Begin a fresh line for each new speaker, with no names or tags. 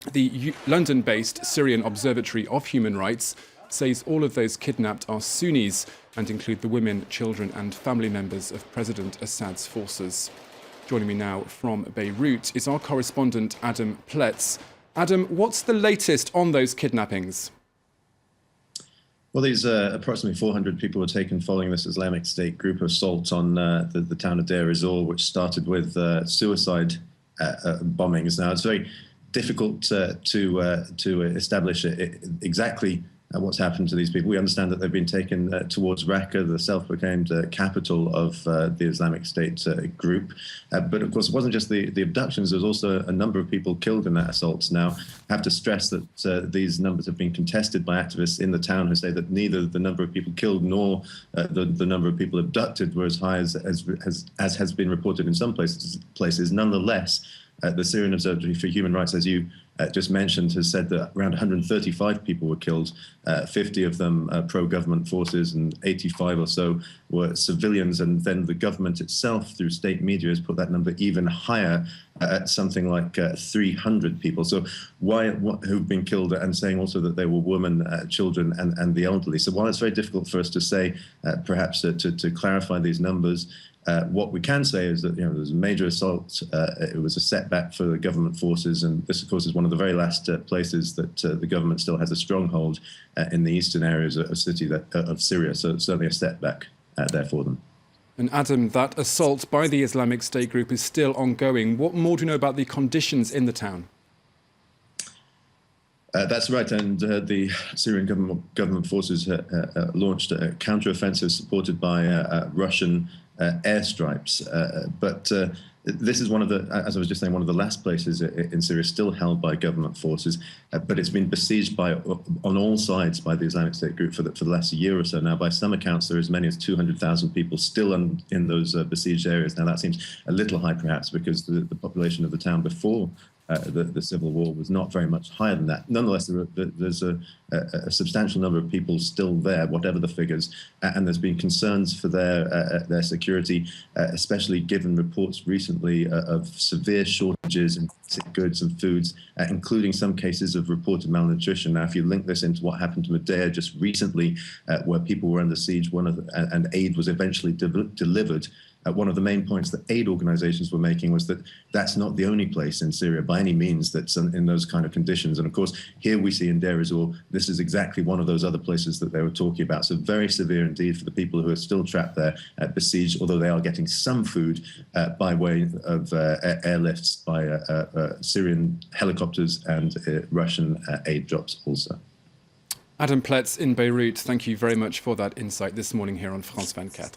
The London-based Syrian Observatory of Human Rights says all of those kidnapped are Sunnis and include the women, children and family members of President Assad's forces. Joining me now from Beirut is our correspondent Adam Pletts. Adam, what's the latest on those kidnappings?
Well, these approximately 400 people were taken following this Islamic State group assault on the town of Deir Ezzor, which started with suicide bombings. Now, it's very difficult to establish exactly what's happened to these people. We understand that they've been taken towards Raqqa, the self-proclaimed capital of the Islamic State group. But of course, it wasn't just the abductions. There was also a number of people killed in that assault. Now, I have to stress that these numbers have been contested by activists in the town who say that neither the number of people killed nor the number of people abducted were as high as has been reported in some places. Nonetheless, the Syrian Observatory for Human Rights, as you just mentioned, has said that around 135 people were killed, 50 of them pro-government forces and 85 or so were civilians. And then the government itself, through state media, has put that number even higher at something like 300 people. So who've been killed, and saying also that they were women, children and the elderly. So while it's very difficult for us to say, perhaps to clarify these numbers, what we can say is that there was a major assault. It was a setback for the government forces, and this, of course, is one of the very last places that the government still has a stronghold in the eastern areas of Syria. So it's certainly a setback there for them.
And Adam, that assault by the Islamic State group is still ongoing. What more do you know about the conditions in the town?
That's right, and the Syrian government forces launched a counter-offensive supported by Russian airstrikes. But this is one of the, as I was just saying, one of the last places in Syria still held by government forces, but it's been besieged on all sides by the Islamic State group for the last year or so now. By some accounts, there are as many as 200,000 people still in those besieged areas. Now, that seems a little high, perhaps, because the population of the town before the civil war was not very much higher than that. Nonetheless, there's a substantial number of people still there, whatever the figures, and there's been concerns for their security, especially given reports recently of severe shortages in basic goods and foods, including some cases of reported malnutrition. Now, if you link this into what happened to Medea just recently, where people were under siege, and aid was eventually delivered. One of the main points that aid organizations were making was that that's not the only place in Syria by any means that's in those kind of conditions. And of course, here we see in Deir Ezzor, this is exactly one of those other places that they were talking about. So very severe indeed for the people who are still trapped there, besieged, although they are getting some food by way of airlifts by Syrian helicopters and Russian aid drops also.
Adam Pletts in Beirut, thank you very much for that insight this morning here on France 24.